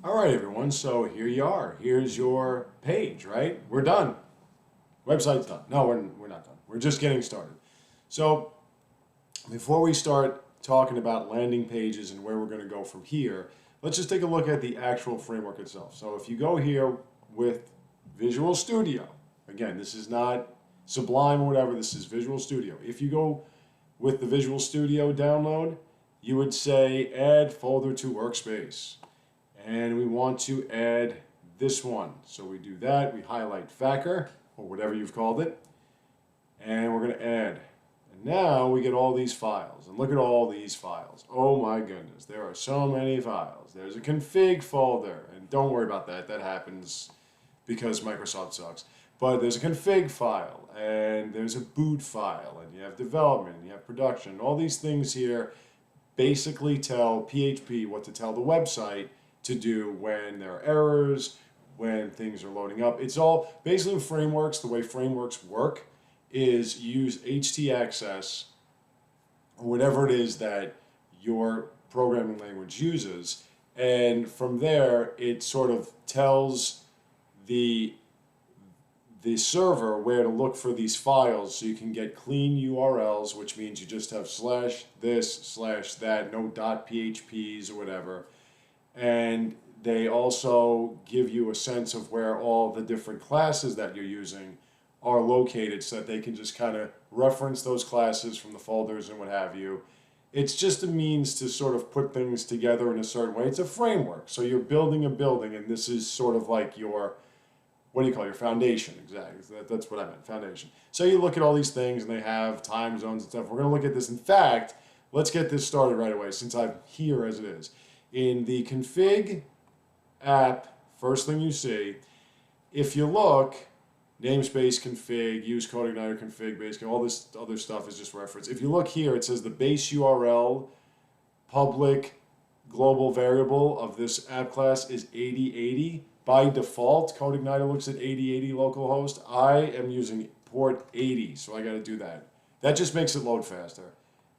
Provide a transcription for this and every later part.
All right, everyone, so here you are. Here's your page, right? We're done. Website's done. No, we're not done. We're just getting started. So before we start talking about landing pages and where we're going to go from here, let's just take a look at the actual framework itself. So if you go here with Visual Studio, again, this is not Sublime or whatever, this is Visual Studio. If you go with the Visual Studio download, you would say add folder to workspace. And we want to add this one. So we do that, we highlight FACR, or whatever you've called it, and we're going to add. And now we get all these files, and look at all these files. Oh my goodness, there are so many files. There's a config folder, and don't worry about that, that happens because Microsoft sucks. But there's a config file, and there's a boot file, and you have development, and you have production. All these things here basically tell PHP what to tell the website to do when there are errors, when things are loading up. It's all basically frameworks. The way frameworks work is use htaccess or whatever it is that your programming language uses, and from there it sort of tells the server where to look for these files, so you can get clean URLs, which means you just have /this/that, no .phps or whatever. And they also give you a sense of where all the different classes that you're using are located, so that they can just kind of reference those classes from the folders and what have you. It's just a means to sort of put things together in a certain way. It's a framework. So you're building a building, and this is sort of like your, what do you call it, your foundation, exactly. That's what I meant, foundation. So you look at all these things, and they have time zones and stuff. We're going to look at this. In fact, let's get this started right away, since I'm here as it is. In the config app, first thing you see, if you look, namespace config, use Codeigniter Config, basically all this other stuff is just reference. If you look here, it says the base URL public global variable of this app class is 8080. By default, Codeigniter looks at 8080 localhost. I am using port 80, so I got to do that. That just makes it load faster.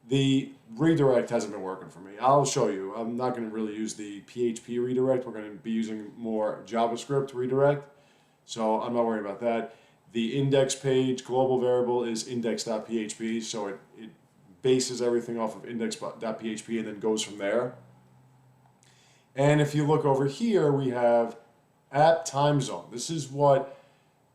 The redirect hasn't been working for me. I'll show you. I'm not going to really use the PHP redirect. We're going to be using more JavaScript redirect. So I'm not worried about that. The index page global variable is index.php. So it bases everything off of index.php and then goes from there. And if you look over here, we have app time zone. This is what,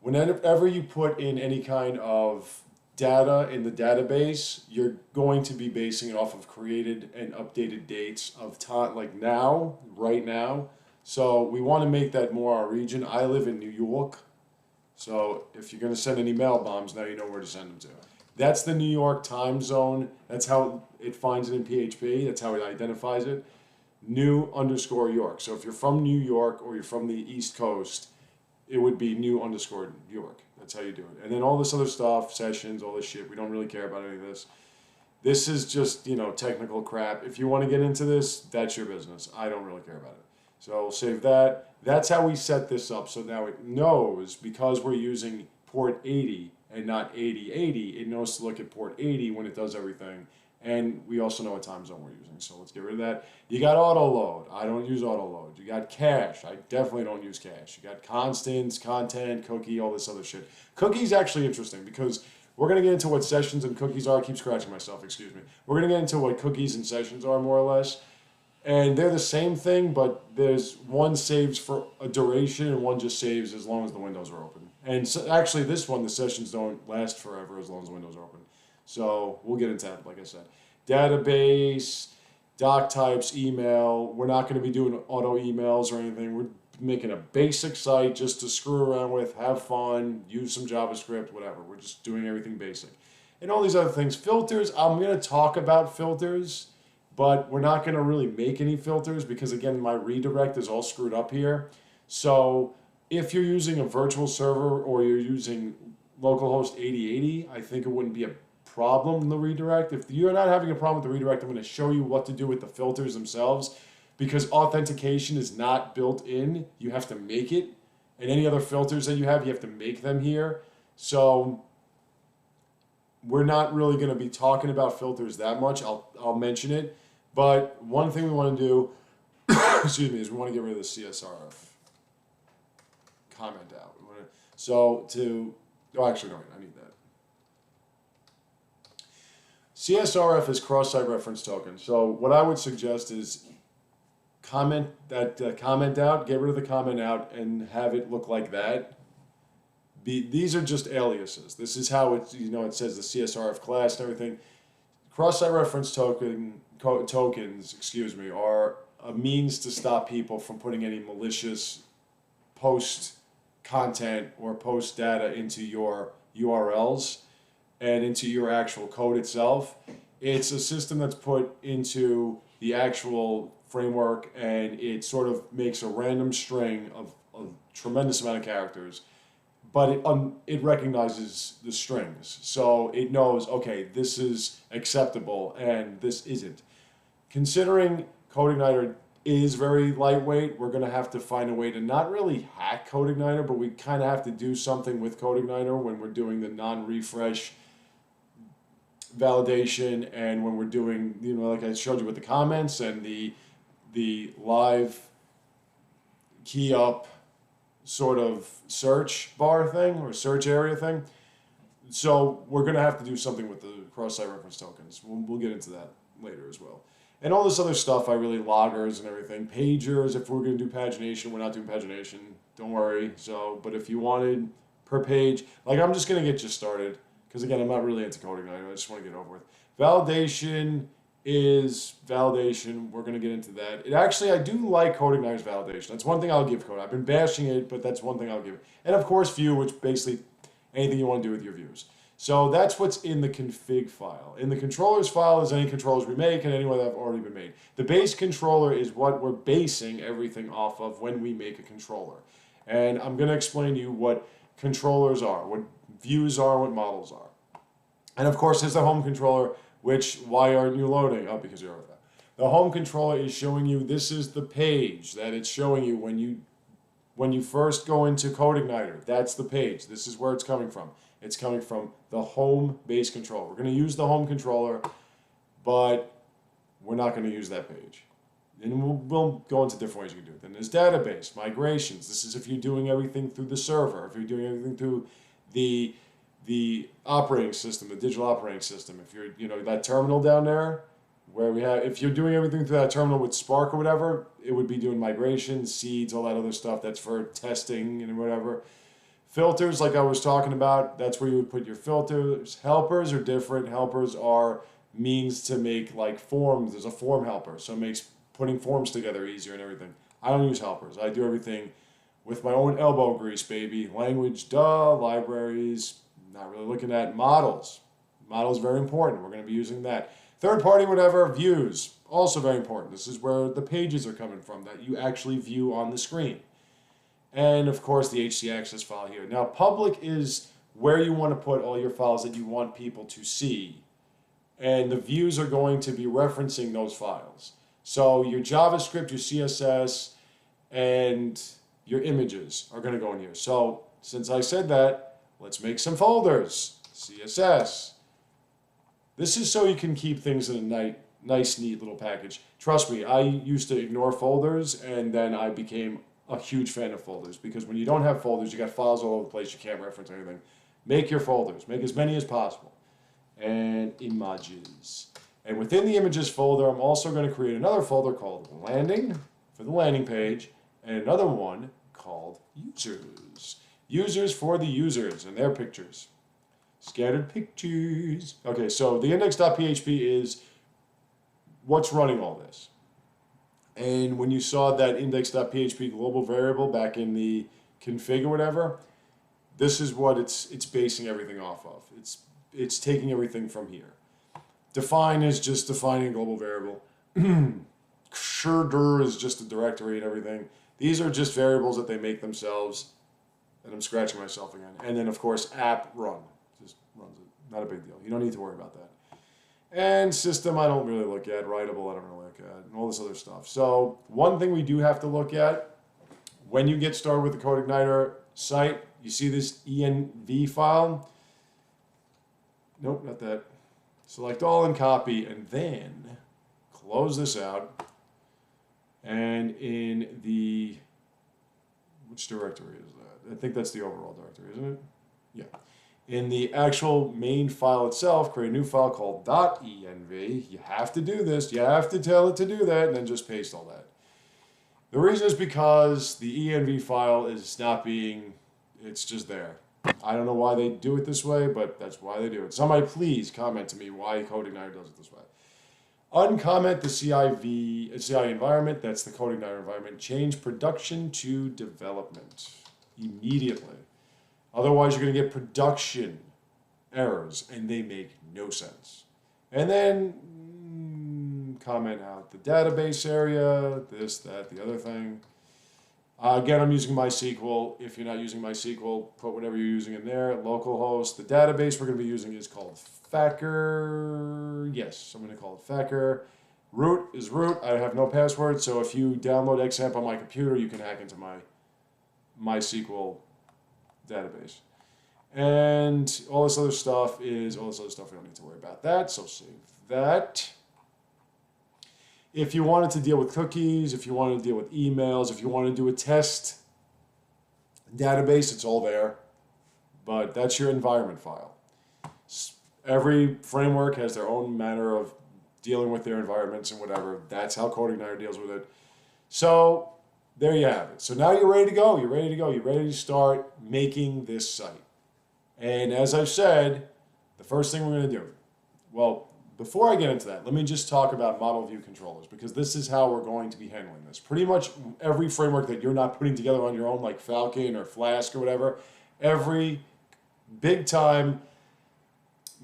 whenever you put in any kind of data in the database, you're going to be basing it off of created and updated dates of time, like now, right now. So we want to make that more our region. I live in New York, so if you're going to send any mail bombs, now you know where to send them to. That's the New York time zone. That's how it finds it in PHP. That's how it identifies it. New_York. So if you're from New York or you're from the East Coast, it would be new_York. That's how you do it. And then all this other stuff, sessions, all this shit, we don't really care about any of this. This is just, technical crap. If you want to get into this, that's your business. I don't really care about it. So I'll save that. That's how we set this up. So now it knows, because we're using port 80 and not 8080, it knows to look at port 80 when it does everything. And we also know what time zone we're using. So let's get rid of that. You got auto load. I don't use auto load. You got cache. I definitely don't use cache. You got constants, content, cookie, all this other shit. Cookie's actually interesting, because we're going to get into what sessions and cookies are. I keep scratching myself, excuse me. We're going to get into what cookies and sessions are, more or less. And they're the same thing, but there's one saves for a duration and one just saves as long as the windows are open. And so actually this one, the sessions don't last forever as long as the windows are open. So we'll get into that, like I said. Database, doc types, email. We're not going to be doing auto emails or anything. We're making a basic site just to screw around with, have fun, use some JavaScript, whatever. We're just doing everything basic. And all these other things. Filters, I'm going to talk about filters, but we're not going to really make any filters because, again, my redirect is all screwed up here. So if you're using a virtual server or you're using localhost 8080, I think it wouldn't be a problem in the redirect. If you're not having a problem with the redirect, I'm going to show you what to do with the filters themselves, because authentication is not built in. You have to make it. And any other filters that you have to make them here. So we're not really going to be talking about filters that much. I'll mention it. But one thing we want to do excuse me, is we want to get rid of the CSRF comment out. Actually, no, I need that. CSRF is cross-site reference token. So what I would suggest is comment out, get rid of the comment out, and have it look like that. These are just aliases. This is how it says the CSRF class and everything. Cross-site reference tokens, are a means to stop people from putting any malicious post content or post data into your URLs and into your actual code itself. It's a system that's put into the actual framework, and it sort of makes a random string of a tremendous amount of characters, but it recognizes the strings. So it knows, okay, this is acceptable and this isn't. Considering Codeigniter is very lightweight, we're going to have to find a way to not really hack Codeigniter, but we kind of have to do something with Codeigniter when we're doing the non-refresh validation, and when we're doing, like I showed you with the comments and the live key up sort of search bar thing or search area thing. So we're going to have to do something with the cross-site reference tokens. We'll get into that later as well. And all this other stuff, loggers and everything, pagers. If we're going to do pagination, we're not doing pagination. Don't worry. But if you wanted per page, I'm just going to get you started, because again, I'm not really into Codeigniter. I just want to get over with. Validation is validation. We're going to get into that. I do like Codeigniter's validation. That's one thing I'll give Code. I've been bashing it, but that's one thing I'll give it. And of course, view, which basically anything you want to do with your views. So that's what's in the config file. In the controllers file is any controllers we make and anyone that have already been made. The base controller is what we're basing everything off of when we make a controller. And I'm going to explain to you what controllers are, what views are, what models are. And of course, there's the home controller, which, why aren't you loading? Oh, because you're over there. The home controller is showing you, this is the page that it's showing you when you first go into Codeigniter. That's the page. This is where it's coming from. It's coming from the home base controller. We're going to use the home controller, but we're not going to use that page. And we'll go into different ways you can do it. Then there's database, migrations. This is if you're doing everything through the server, if you're doing everything through the operating system, the digital operating system. If you're, that terminal down there, if you're doing everything through that terminal with Spark or whatever, it would be doing migrations, seeds, all that other stuff. That's for testing and whatever. Filters, like I was talking about, that's where you would put your filters. Helpers are different. Helpers are means to make forms. There's a form helper, so it makes putting forms together easier and everything. I don't use helpers. I do everything with my own elbow grease, baby. Language, libraries, not really looking at models. Models very important. We're going to be using that. Third party, whatever, views, also very important. This is where the pages are coming from that you actually view on the screen. And of course, the htaccess file here. Now, public is where you want to put all your files that you want people to see. And the views are going to be referencing those files. So your JavaScript, your CSS, and your images are going to go in here. So since I said that, let's make some folders. CSS. This is so you can keep things in a nice, neat little package. Trust me, I used to ignore folders, and then I became a huge fan of folders, because when you don't have folders, you got files all over the place, you can't reference anything. Make your folders. Make as many as possible. And images. And within the images folder, I'm also going to create another folder called landing for the landing page, and another one called users. Users for the users and their pictures. Scattered pictures. Okay, so the index.php is what's running all this. And when you saw that index.php global variable back in the config or whatever, this is what it's basing everything off of. It's taking everything from here. Define is just defining a global variable. Dir is just a directory and everything. These are just variables that they make themselves. And I'm scratching myself again. And then, of course, app run. Just runs it. Not a big deal. You don't need to worry about that. And system, I don't really look at. Writable, I don't really look at. And all this other stuff. So one thing we do have to look at, when you get started with the Codeigniter site, you see this env file. Nope, not that. Select all and copy, and then close this out. And in the, which directory is that? I think that's the overall directory, isn't it? Yeah. In the actual main file itself, create a new file called .env. You have to do this. You have to tell it to do that, and then just paste all that. The reason is because the env file is not being, it's just there. I don't know why they do it this way, but that's why they do it. Somebody please comment to me why Codeigniter does it this way. Uncomment the CI environment, that's the Codeigniter environment. Change production to development immediately. Otherwise, you're going to get production errors, and they make no sense. And then comment out the database area, this, that, the other thing. Again, I'm using MySQL. If you're not using MySQL, put whatever you're using in there. Localhost. The database we're going to be using is called Facker. Yes, I'm going to call it Facker. Root is root. I have no password, so if you download XAMPP on my computer, you can hack into my MySQL database. And all this other stuff is all this other stuff. We don't need to worry about that, so save that. If you wanted to deal with cookies, if you wanted to deal with emails, if you want to do a test database, it's all there. But that's your environment file. Every framework has their own manner of dealing with their environments and whatever. That's how Codeigniter deals with it. So there you have it. So now you're ready to go. You're ready to go. You're ready to start making this site. And as I've said, the first thing we're going to do, well, before I get into that, let me just talk about model view controllers, because this is how we're going to be handling this. Pretty much every framework that you're not putting together on your own, like Falcon or Flask or whatever, every big time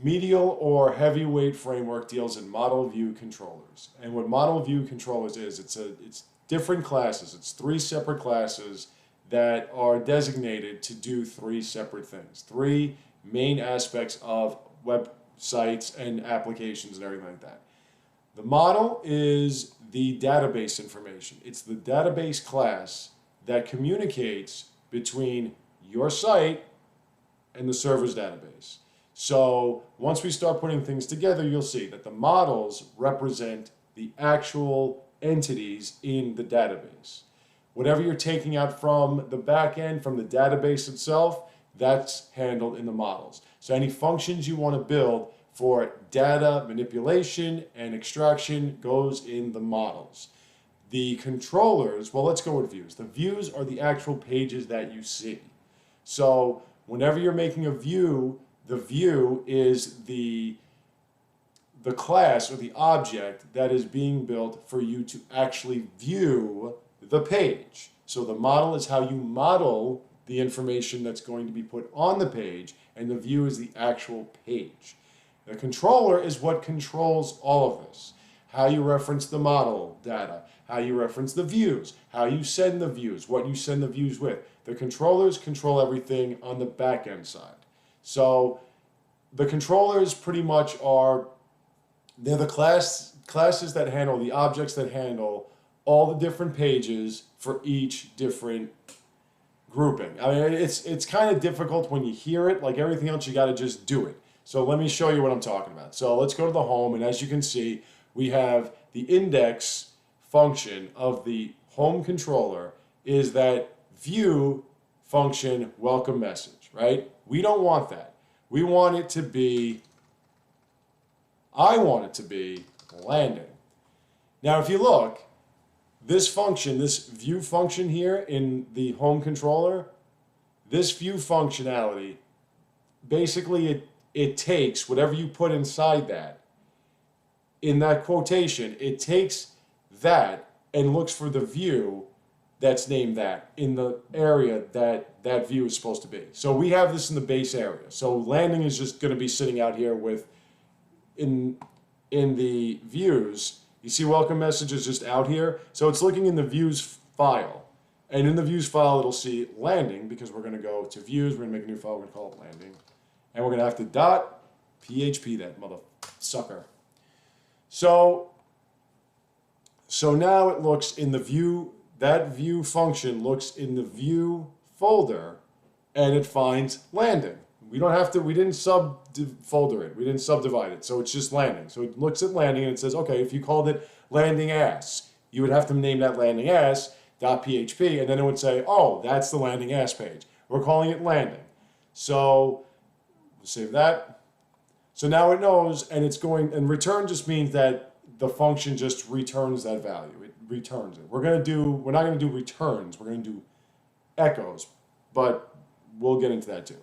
medial or heavyweight framework deals in model view controllers. And what model view controllers is, it's different classes. It's 3 separate classes that are designated to do 3 separate things. 3 main aspects of websites and applications and everything like that. The model is the database information. It's the database class that communicates between your site and the server's database. So once we start putting things together, you'll see that the models represent the actual entities in the database. Whatever you're taking out from the back end, from the database itself, that's handled in the models. So any functions you want to build for data manipulation and extraction goes in the models. The controllers, well, let's go with views. The views are the actual pages that you see. So whenever you're making a view, the view is the class or the object that is being built for you to actually view the page. So the model is how you model the information that's going to be put on the page, and the view is the actual page. The controller is what controls all of this. How you reference the model data, how you reference the views, how you send the views, what you send the views with. The controllers control everything on the back end side. So the controllers pretty much are, they're the classes that handle, the objects that handle all the different pages for each different grouping. I mean, it's kind of difficult when you hear it. Like everything else, you got to just do it. So let me show you what I'm talking about. So let's go to the home, and as you can see, we have the index function of the home controller is that view function welcome message, right? We don't want that. We want it to be, I want it to be landing. Now, if you look, this function, this view function here in the home controller, this view functionality, basically it takes whatever you put inside that, in that quotation, it takes that and looks for the view that's named that in the area that that view is supposed to be. So we have this in the base area. So landing is just going to be sitting out here with, in the views, you see welcome message is just out here. So it's looking in the views file. And in the views file, it'll see landing, because we're going to go to views. We're going to make a new file. We're going to call it landing. And we're going to have to .php that mother sucker. So now it looks in the view, that view function looks in the view folder, and it finds landing. We don't have to, we didn't subfolder it. We didn't subdivide it. So it's just landing. So it looks at landing and it says, okay, if you called it landing ass, you would have to name that landing as .php, and then it would say, oh, that's the landing as page. We're calling it landing. So we'll save that. So now it knows, and it's going, and return just means that the function just returns that value. It returns it. We're not going to do returns. We're going to do echoes, but we'll get into that too.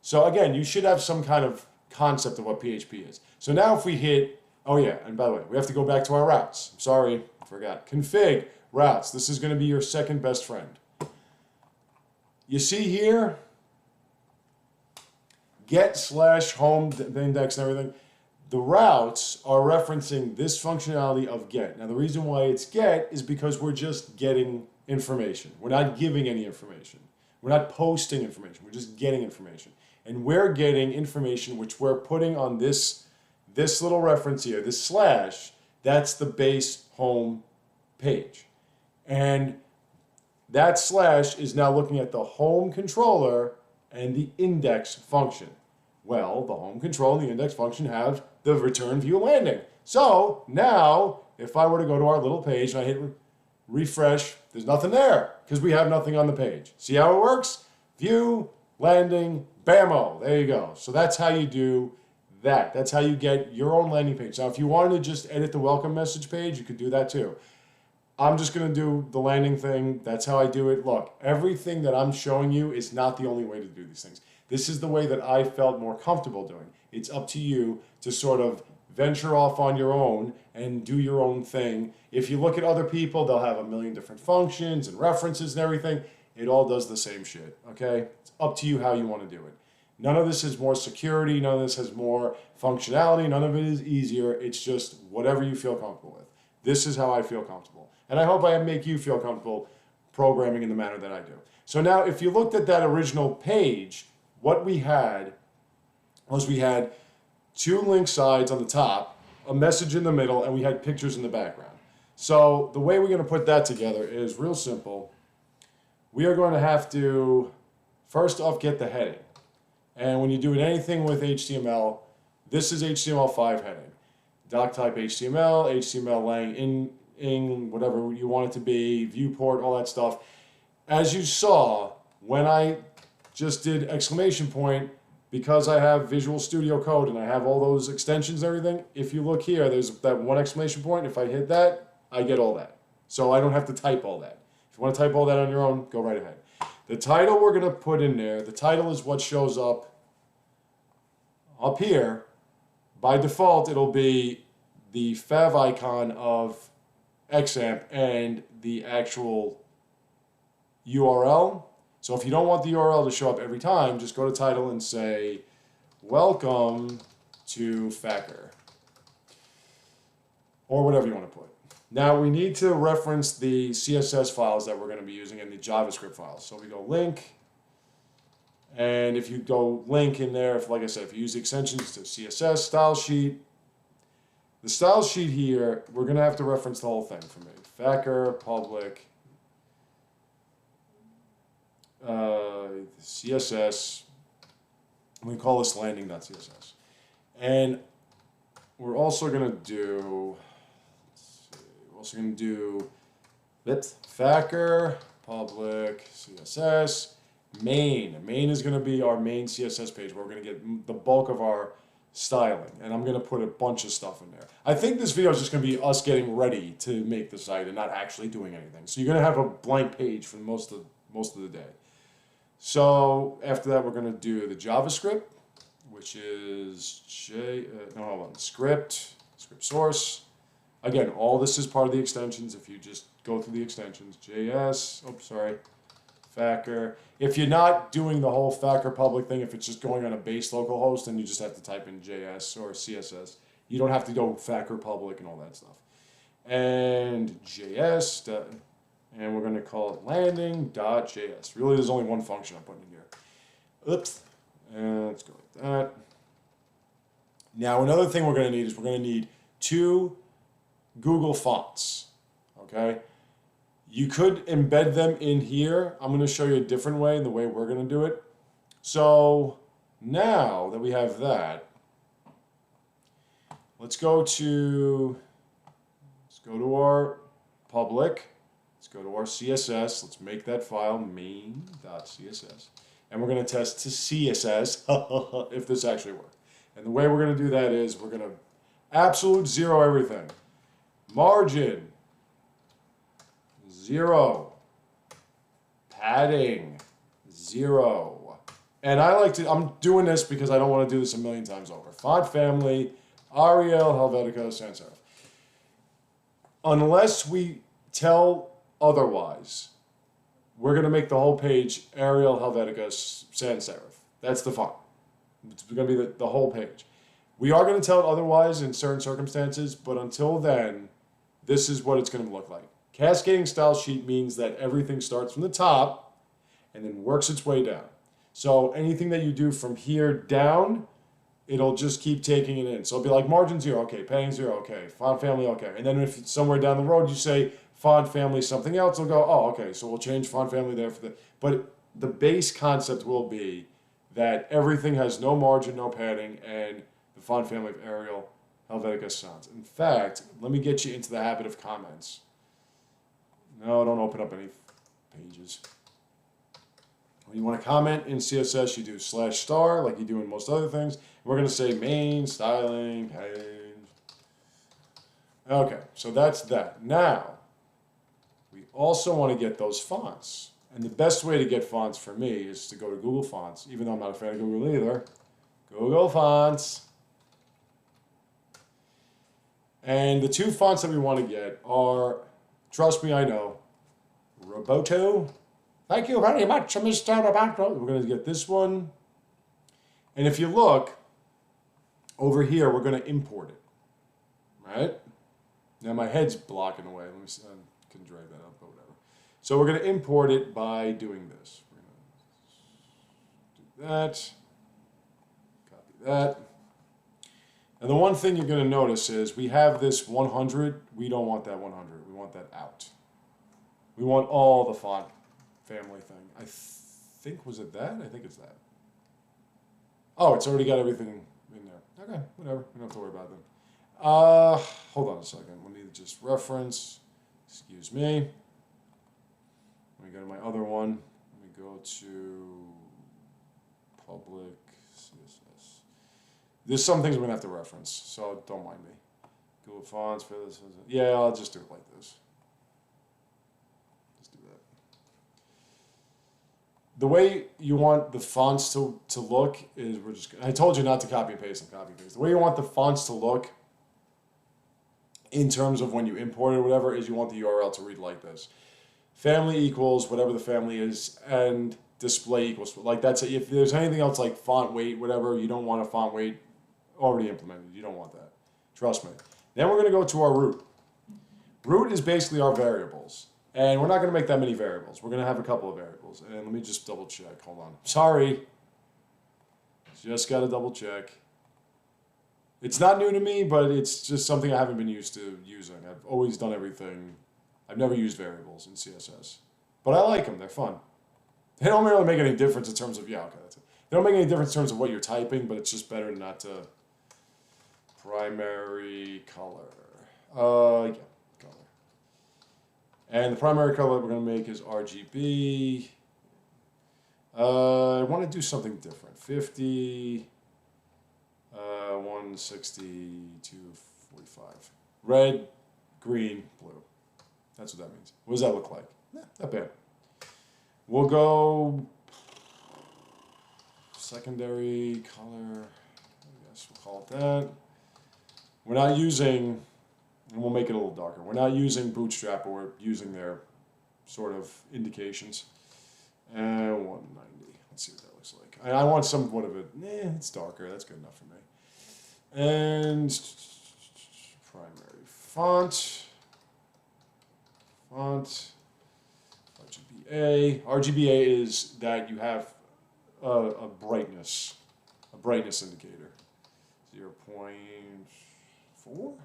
So again, you should have some kind of concept of what PHP is. So now if we hit, oh yeah, and by the way, we have to go back to our routes. Sorry, I forgot. Config routes. This is going to be your second best friend. You see here, get/home index and everything. The routes are referencing this functionality of get. Now the reason why it's get is because we're just getting information. We're not giving any information. We're not posting information. We're just getting information. And we're getting information which we're putting on this little reference here, this slash, that's the base home page. And that slash is now looking at the home controller and the index function. Well, the home control and the index function have the return view landing. So now, if I were to go to our little page and I hit refresh, there's nothing there because we have nothing on the page. See how it works? View, landing, bammo. There you go. So that's how you do that. That's how you get your own landing page. Now, if you wanted to just edit the welcome message page, you could do that too. I'm just going to do the landing thing. That's how I do it. Look, everything that I'm showing you is not the only way to do these things. This is the way that I felt more comfortable doing. It's up to you to sort of venture off on your own and do your own thing. If you look at other people, they'll have a million different functions and references and everything. It all does the same shit, okay? It's up to you how you want to do it. None of this is more security. None of this has more functionality. None of it is easier. It's just whatever you feel comfortable with. This is how I feel comfortable. And I hope I make you feel comfortable programming in the manner that I do. So now if you looked at that original page, what we had was we had two link sides on the top, a message in the middle, and we had pictures in the background. So the way we're going to put that together is real simple. We are going to have to first off get the heading. And when you're doing anything with HTML, this is HTML5 heading. Doc type HTML, HTML lang in whatever you want it to be, viewport, all that stuff. As you saw, when I just did exclamation point, because I have Visual Studio Code and I have all those extensions and everything, if you look here, there's that one exclamation point. If I hit that, I get all that. So I don't have to type all that. If you want to type all that on your own, go right ahead. The title we're going to put in there, the title is what shows up here. By default, it'll be the fav icon of XAMPP and the actual URL. So if you don't want the URL to show up every time, just go to title and say, welcome to Facker. Or whatever you want to put. Now we need to reference the CSS files that we're going to be using and the JavaScript files. So we go link. And if you go link in there, like I said, if you use the extensions to CSS, style sheet. The style sheet here, we're going to have to reference the whole thing for me. Facker, public, CSS. We call this landing.css. And we're also going to do, Facker, public, CSS, main. Main is going to be our main CSS page where we're going to get the bulk of our styling. And I'm going to put a bunch of stuff in there. I think this video is just going to be us getting ready to make the site and not actually doing anything. So you're going to have a blank page for most of the day. So after that, we're going to do the JavaScript, which is script source. Again, all this is part of the extensions. If you just go through the extensions, JS, Facker. If you're not doing the whole Facker public thing, if it's just going on a base local host, then you just have to type in JS or CSS. You don't have to go Facker public and all that stuff. And JS, and we're going to call it landing.js. Really, there's only one function I'm putting in here. Oops. And let's go like that. Now, another thing we're going to need is we're going to need 2 Google fonts. Okay? You could embed them in here. I'm going to show you a different way, the way we're going to do it. So now that we have that, let's go to our public. Let's go to our CSS. Let's make that file main.css. And we're going to test to CSS if this actually works. And the way we're going to do that is we're going to absolute zero everything. Margin, 0. Padding, 0. And I'm doing this because I don't want to do this a million times over. Font family, Arial, Helvetica, sans serif. Unless we tell otherwise, we're going to make the whole page Arial, Helvetica, sans serif. That's the font. It's going to be the whole page. We are going to tell it otherwise in certain circumstances, but until then, this is what it's going to look like. Cascading style sheet means that everything starts from the top and then works its way down. So anything that you do from here down, it'll just keep taking it in. So it'll be like margin 0, okay, padding 0, okay, font family, okay. And then if it's somewhere down the road you say font family something else, it'll go, oh, okay, so we'll change font family there for the... But the base concept will be that everything has no margin, no padding, and the font family of Arial, Helvetica, sans. In fact, let me get you into the habit of comments. No, don't open up any pages. When you want to comment in CSS, you do /* like you do in most other things. We're going to say main, styling, page. Okay, so that's that. Now, we also want to get those fonts. And the best way to get fonts for me is to go to Google Fonts, even though I'm not a fan of Google either. Google Fonts. And the two fonts that we want to get are, trust me, I know, Roboto. Thank you very much, Mr. Roboto. We're going to get this one. And if you look, over here, we're going to import it. Right? Now my head's blocking away. Let me see. I can drag that up, but whatever. So we're going to import it by doing this. We're going to do that. Copy that. And the one thing you're going to notice is we have this 100. We don't want that 100. We want that out. We want all the font family thing. I think, was it that? I think it's that. Oh, it's already got everything in there. Okay, whatever. We don't have to worry about them. Hold on a second. Let me just reference. Excuse me. Let me go to my other one. Let me go to public CSS. There's some things we're going to have to reference, so don't mind me. Google Fonts for this. Yeah, I'll just do it like this. Let's do that. The way you want the fonts to look is I told you not to copy and paste and copy and paste. The way you want the fonts to look in terms of when you import it or whatever is you want the URL to read like this. Family equals whatever the family is and display equals, like that's it. If there's anything else like font weight, whatever, you don't want a font weight already implemented. You don't want that. Trust me. Then we're going to go to our root. Root is basically our variables. And we're not going to make that many variables. We're going to have a couple of variables. And let me just double check. Hold on. Sorry. Just got to double check. It's not new to me, but it's just something I haven't been used to using. I've always done everything. I've never used variables in CSS. But I like them. They're fun. They don't really make any difference in terms of, yeah, okay, that's it. They don't make any difference in terms of what you're typing, but it's just better not to... Primary color. Yeah, color. And the primary color we're going to make is RGB. I want to do something different. 50... 160, 245. Red, green, blue. That's what that means. What does that look like? Not bad. We'll go secondary color. I guess we'll call it that. We're not using, and we'll make it a little darker. We're not using Bootstrap, but we're using their sort of indications. 190. Let's see what that looks like. I want somewhat of it. It's darker. That's good enough for me. And primary font, RGBA. RGBA is that you have a brightness indicator. 0.4? 0.4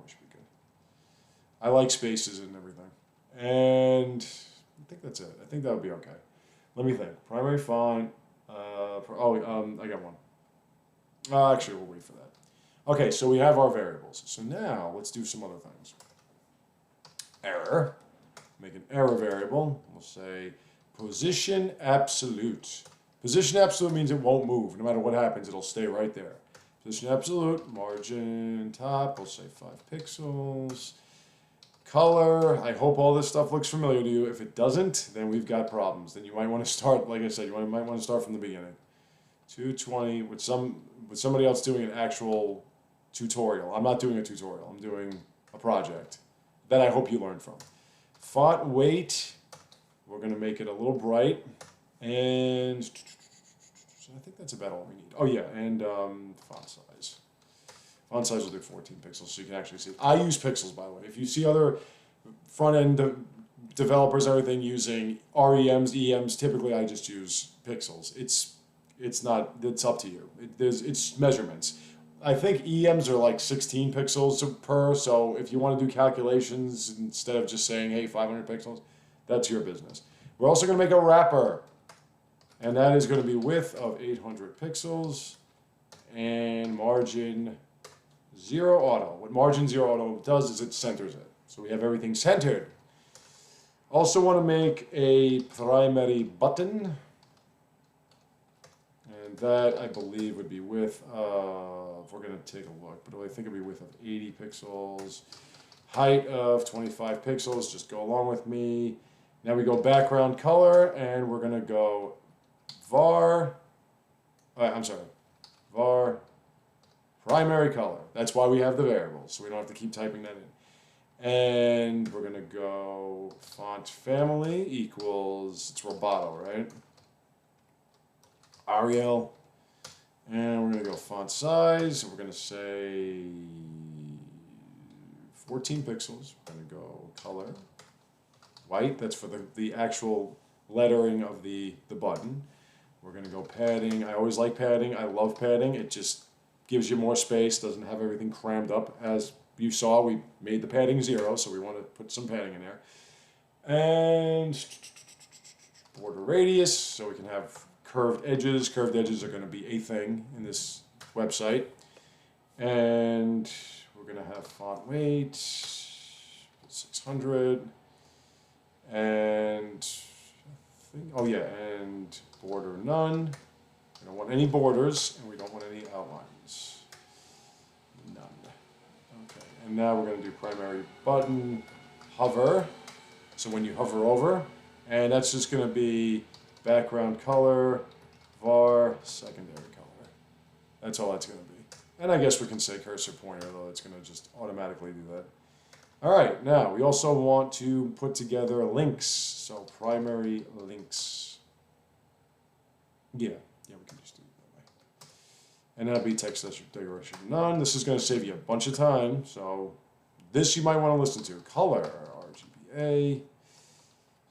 should be good. I like spaces and everything. And I think that's it. I think that would be okay. Let me think. Primary font. I got one. Actually, we'll wait for that. Okay, so we have our variables. So now let's do some other things. error. Make an error variable. We'll say position absolute. Position absolute means it won't move. No matter what happens, it'll stay right there. Position absolute, margin top, we'll say 5 pixels. Color, I hope all this stuff looks familiar to you. If it doesn't, then we've got problems. Then you might want to start, like I said, might want to start from the beginning. 220 with somebody else doing an actual tutorial. I'm not doing a tutorial. I'm doing a project that I hope you learn from. Font weight, we're going to make it a little bright, and I think that's about all we need. Oh yeah, and font size. Font size will do 14 pixels, so you can actually see it. I use pixels, by the way. If you see other front-end developers, everything using REMs, EMs, typically I just use pixels. It's up to you. It's measurements. I think EMs are like 16 pixels per, so if you want to do calculations instead of just saying, hey, 500 pixels, that's your business. We're also going to make a wrapper, and that is going to be width of 800 pixels and margin 0 auto. What margin 0 auto does is it centers it. So we have everything centered. Also want to make a primary button, and that I believe would be width of, we're going to take a look, but I think it would be width of 80 pixels, height of 25 pixels, just go along with me. Now we go background color, and we're going to go var primary color. That's why we have the variables, so we don't have to keep typing that in. And we're going to go font family equals, it's Roboto, right? Arial. And we're going to go font size, and we're going to say 14 pixels. We're going to go color, white, that's for the actual lettering of the button. We're going to go padding. I always like padding. I love padding. It just gives you more space, doesn't have everything crammed up. As you saw, we made the padding 0, so we want to put some padding in there. And border radius, so we can have curved edges. Curved edges are going to be a thing in this website. And we're going to have font weight, 600. And oh yeah, and border none. We don't want any borders, and we don't want any outlines. None. Okay, and now we're going to do primary button hover. So when you hover over, and that's just going to be background color, var, secondary color. That's all that's going to be. And I guess we can say cursor pointer, though it's going to just automatically do that. All right, now we also want to put together links. So primary links. Yeah, we can just do it that way. And that'll be text decoration none. This is going to save you a bunch of time. So this you might want to listen to. Color, RGBA,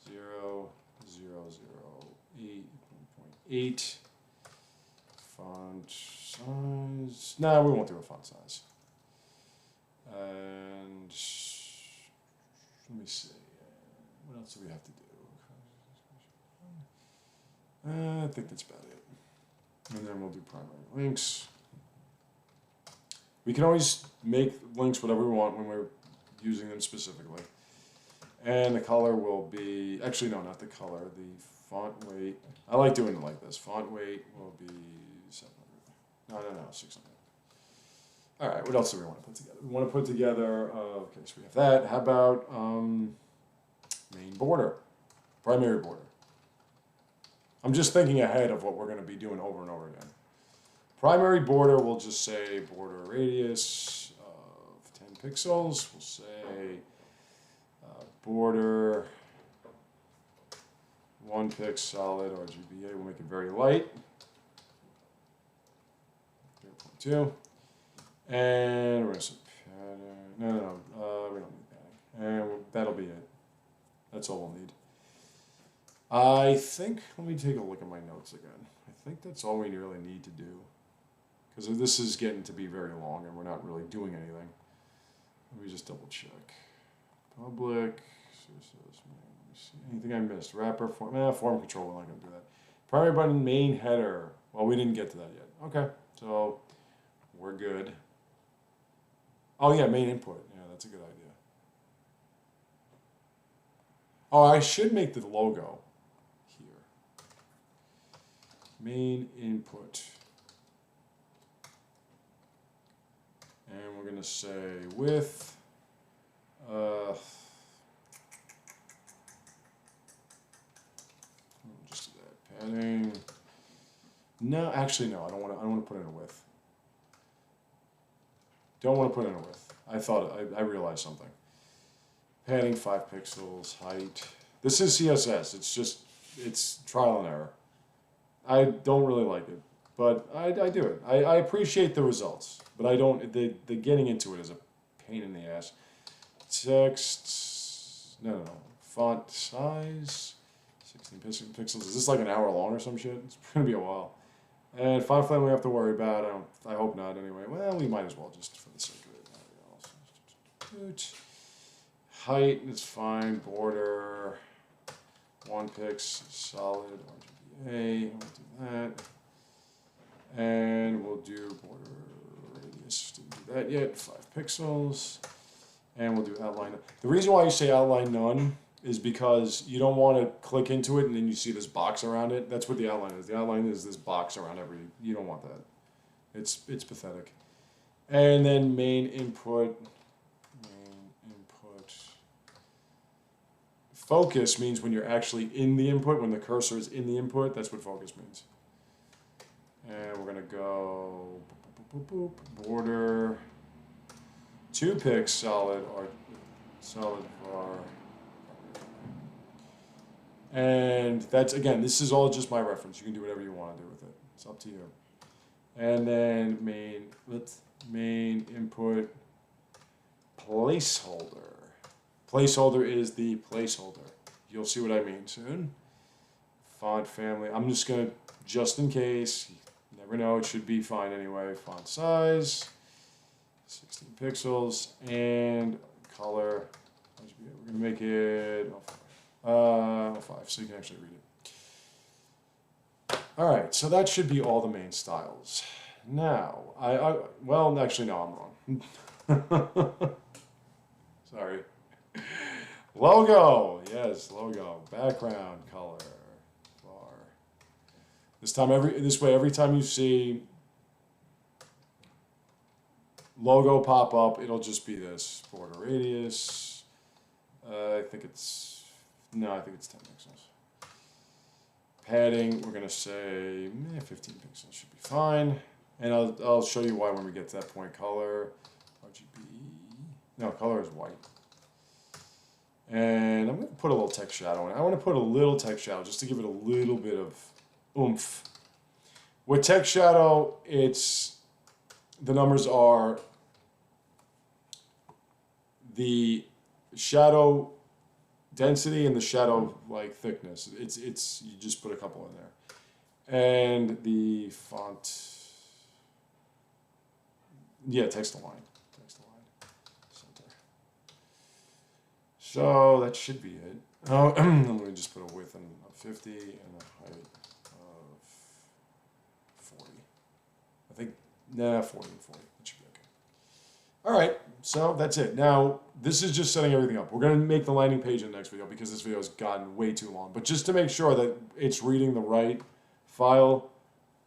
0, 0, 0, 8.8. Font size. No, we won't do a font size. And let me see. What else do we have to do? I think that's about it. And then we'll do primary links. We can always make links whatever we want when we're using them specifically. And the color will be, actually no, not the color, the font weight. I like doing it like this. Font weight will be 700. No, 600. All right, what else do we want to put together? We want to put together, okay, so we have that. How about main border, primary border? I'm just thinking ahead of what we're going to be doing over and over again. Primary border, we'll just say border radius of 10 pixels. We'll say border 1 pixel solid RGBA. We'll make it very light. 0.2. And we're going to say pattern. No, we don't need padding. And that'll be it. That's all we'll need. I think, let me take a look at my notes again. I think that's all we really need to do. Because this is getting to be very long and we're not really doing anything. Let me just double check. Public, anything I missed? Wrapper, form control, we're not going to do that. Primary button, main header. Well, we didn't get to that yet. Okay, so we're good. Oh yeah, main input. Yeah, that's a good idea. Oh, I should make the logo here. Main input. And we're going to say width. Just do that. Padding. No, actually, no. I don't want to put in a width. Don't want to put in a width. I realized something. Padding 5 pixels. Height. This is CSS. It's trial and error. I don't really like it, but I do it. I appreciate the results, but I don't. The getting into it is a pain in the ass. Text. No. Font size. 16 pixels. Is this like an hour long or some shit? It's gonna be a while. And font family we have to worry about. I hope not anyway. Well, we might as well just for the sake of it. Height is fine. Border. 1 pix. Solid. RGBA. We'll do that. And we'll do border radius. Didn't do that yet. 5 pixels. And we'll do outline. The reason why you say outline none is because you don't want to click into it and then you see this box around it. That's what the outline is. The outline is this box around you don't want that. It's pathetic. And then main input. Focus means when you're actually in the input, when the cursor is in the input, that's what focus means. And we're going to go border 2 pix solid var. And that's, again, this is all just my reference. You can do whatever you want to do with it. It's up to you. And then main input placeholder. Placeholder is the placeholder. You'll see what I mean soon. Font family. I'm just going to, just in case, you never know, it should be fine anyway. Font size, 16 pixels, and color. We're going to make it 05, so you can actually read it. All right, so that should be all the main styles. Now, well, actually, no, I'm wrong. Sorry. Logo, yes, logo. Background color, var. This way, every time you see logo pop up, it'll just be this border radius. I think it's 10 pixels. Padding, we're gonna say 15 pixels should be fine, and I'll show you why when we get to that point. Color, RGB. No, color is white. And I'm going to put a little text shadow in it. I want to put a little text shadow just to give it a little bit of oomph. With text shadow, the numbers are the shadow density and the shadow thickness. You just put a couple in there. And the font, text align. So that should be it. Let me just put a width of 50 and a height of 40. I think, 40 and 40. That should be okay. All right, so that's it. Now, this is just setting everything up. We're going to make the landing page in the next video because this video has gotten way too long. But just to make sure that it's reading the right file,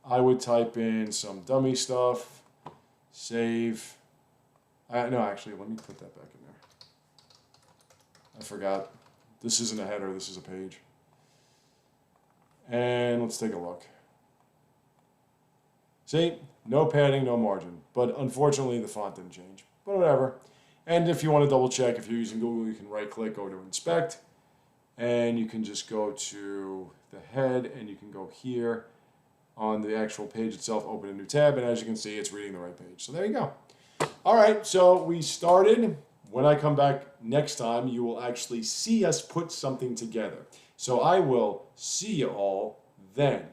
I would type in some dummy stuff, save. No, actually, let me put that back in there. I forgot. This isn't a header, this is a page. And let's take a look. See? No padding, no margin. But unfortunately, the font didn't change. But whatever. And if you want to double check, if you're using Google, you can right click, go to inspect. And you can just go to the head and you can go here on the actual page itself, open a new tab. And as you can see, it's reading the right page. So there you go. All right, so we started. When I come back next time, you will actually see us put something together. So I will see you all then.